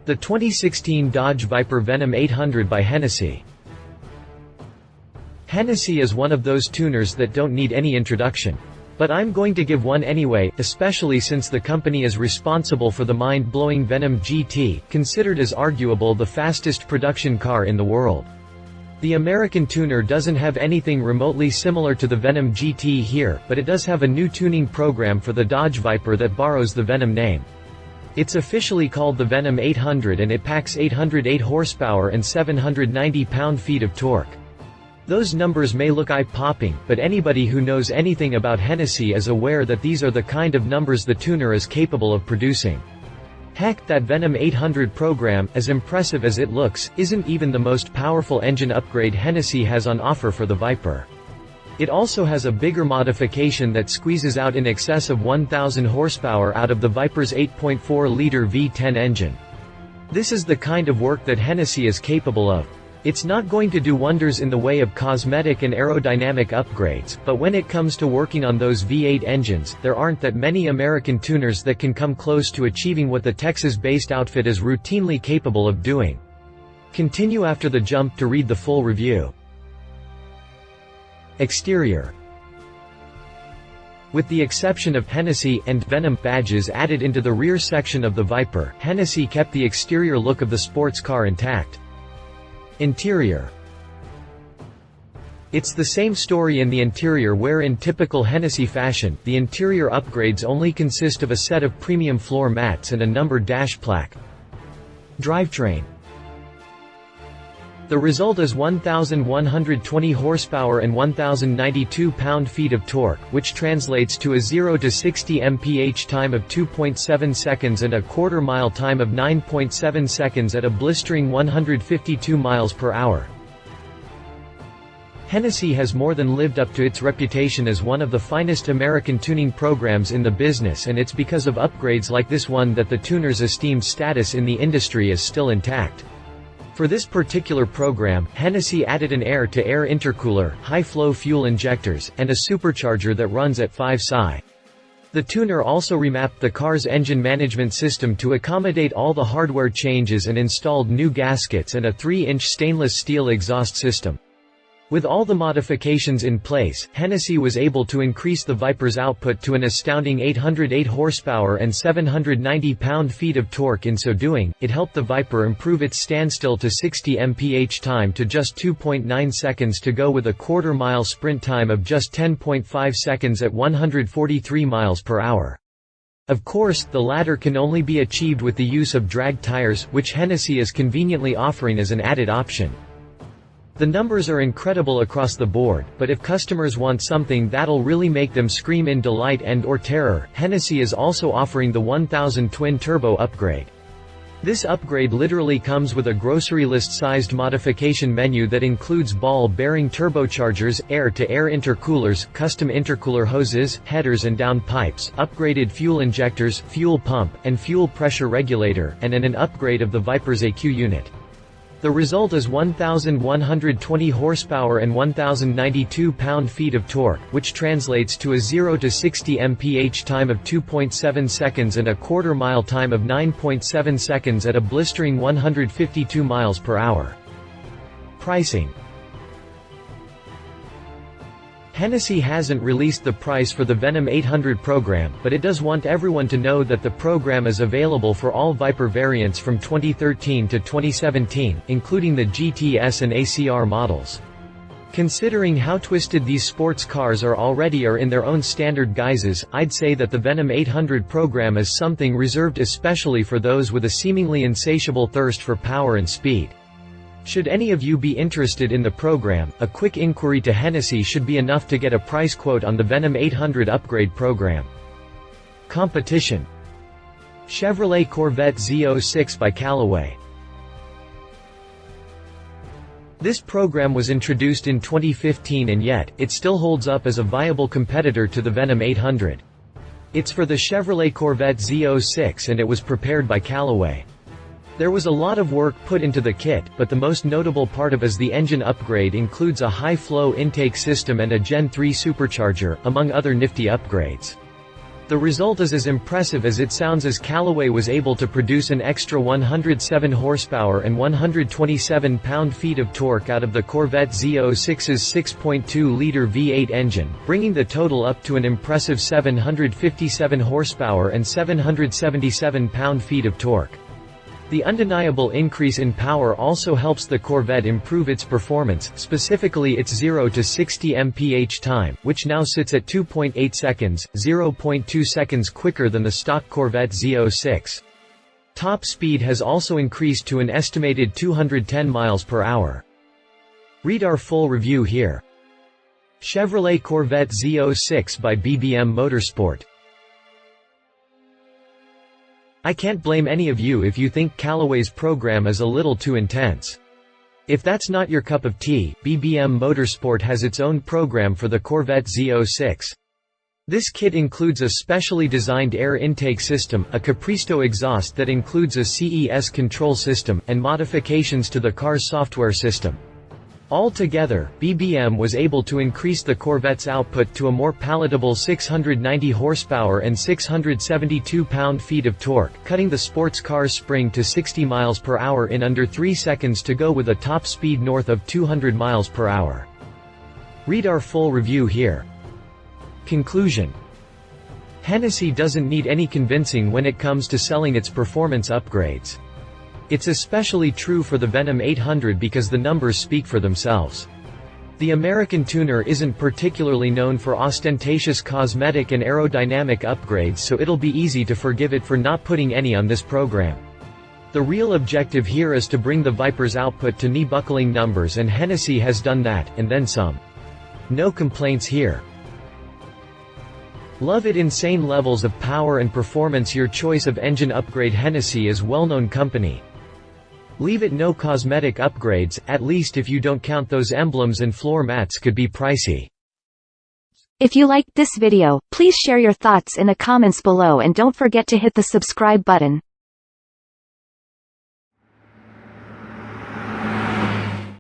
The 2016 Dodge Viper Venom 800 by Hennessey. Hennessey is one of those tuners that don't need any introduction. But I'm going to give one anyway, especially since the company is responsible for the mind-blowing Venom GT, considered as arguable the fastest production car in the world. The American tuner doesn't have anything remotely similar to the Venom GT here, but it does have a new tuning program for the Dodge Viper that borrows the Venom name. It's officially called the Venom 800 and it packs 808 horsepower and 790 pound-feet of torque. Those numbers may look eye-popping, but anybody who knows anything about Hennessey is aware that these are the kind of numbers the tuner is capable of producing. Heck, that Venom 800 program, as impressive as it looks, isn't even the most powerful engine upgrade Hennessey has on offer for the Viper. It also has a bigger modification that squeezes out in excess of 1,000 horsepower out of the Viper's 8.4-liter V10 engine. This is the kind of work that Hennessey is capable of. It's not going to do wonders in the way of cosmetic and aerodynamic upgrades, but when it comes to working on those V8 engines, there aren't that many American tuners that can come close to achieving what the Texas-based outfit is routinely capable of doing. Continue after the jump to read the full review. Exterior. With the exception of Hennessey and Venom badges added into the rear section of the Viper, Hennessey kept the exterior look of the sports car intact. Interior. It's the same story in the interior where in typical Hennessey fashion, the interior upgrades only consist of a set of premium floor mats and a numbered dash plaque. Drivetrain. The result is 1,120 horsepower and 1,092 pound-feet of torque, which translates to a 0 to 60 mph time of 2.7 seconds and a quarter-mile time of 9.7 seconds at a blistering 152 miles per hour. Hennessey has more than lived up to its reputation as one of the finest American tuning programs in the business, and it's because of upgrades like this one that the tuner's esteemed status in the industry is still intact. For this particular program, Hennessey added an air-to-air intercooler, high-flow fuel injectors, and a supercharger that runs at 5 psi. The tuner also remapped the car's engine management system to accommodate all the hardware changes and installed new gaskets and a 3-inch stainless steel exhaust system. With all the modifications in place, Hennessey was able to increase the Viper's output to an astounding 808 horsepower and 790 pound-feet of torque. In so doing, it helped the Viper improve its standstill to 60 mph time to just 2.9 seconds to go with a quarter-mile sprint time of just 10.5 seconds at 143 miles per hour. Of course, the latter can only be achieved with the use of drag tires, which Hennessey is conveniently offering as an added option. The numbers are incredible across the board, but if customers want something that'll really make them scream in delight and/or terror, Hennessey is also offering the 1000 Twin Turbo upgrade. This upgrade literally comes with a grocery list-sized modification menu that includes ball-bearing turbochargers, air-to-air intercoolers, custom intercooler hoses, headers and down pipes, upgraded fuel injectors, fuel pump, and fuel pressure regulator, and an upgrade of the Viper's EQ unit. The result is 1,120 horsepower and 1,092 pound-feet of torque, which translates to a 0 to 60 mph time of 2.7 seconds and a quarter-mile time of 9.7 seconds at a blistering 152 miles per hour. Pricing. Hennessey hasn't released the price for the Venom 800 program, but it does want everyone to know that the program is available for all Viper variants from 2013 to 2017, including the GTS and ACR models. Considering how twisted these sports cars are already in their own standard guises, I'd say that the Venom 800 program is something reserved especially for those with a seemingly insatiable thirst for power and speed. Should any of you be interested in the program, a quick inquiry to Hennessey should be enough to get a price quote on the Venom 800 upgrade program. Competition. Chevrolet Corvette Z06 by Callaway. This program was introduced in 2015 and yet, it still holds up as a viable competitor to the Venom 800. It's for the Chevrolet Corvette Z06 and it was prepared by Callaway. There was a lot of work put into the kit, but the most notable part of the engine upgrade includes a high-flow intake system and a Gen 3 supercharger, among other nifty upgrades. The result is as impressive as it sounds, as Callaway was able to produce an extra 107 horsepower and 127 pound-feet of torque out of the Corvette Z06's 6.2-liter V8 engine, bringing the total up to an impressive 757 horsepower and 777 pound-feet of torque. The undeniable increase in power also helps the Corvette improve its performance, specifically its 0 to 60 mph time, which now sits at 2.8 seconds, 0.2 seconds quicker than the stock Corvette Z06. Top speed has also increased to an estimated 210 miles per hour. Read our full review here. Chevrolet Corvette Z06 by BBM Motorsport. I can't blame any of you if you think Callaway's program is a little too intense. If that's not your cup of tea, BBM Motorsport has its own program for the Corvette Z06. This kit includes a specially designed air intake system, a Capristo exhaust that includes a CES control system, and modifications to the car's software system. Altogether, BBM was able to increase the Corvette's output to a more palatable 690 horsepower and 672 pound-feet of torque, cutting the sports car's spring to 60 miles per hour in under 3 seconds to go with a top speed north of 200 miles per hour. Read our full review here. Conclusion: Hennessey doesn't need any convincing when it comes to selling its performance upgrades. It's especially true for the Venom 800 because the numbers speak for themselves. The American tuner isn't particularly known for ostentatious cosmetic and aerodynamic upgrades, so it'll be easy to forgive it for not putting any on this program. The real objective here is to bring the Viper's output to knee-buckling numbers, and Hennessey has done that, and then some. No complaints here. Love it insane levels of power and performance. Your choice of engine upgrade. Hennessey is well-known company. Leave it no cosmetic upgrades, at least if you don't count those emblems, and floor mats could be pricey. If you liked this video, please share your thoughts in the comments below and don't forget to hit the subscribe button.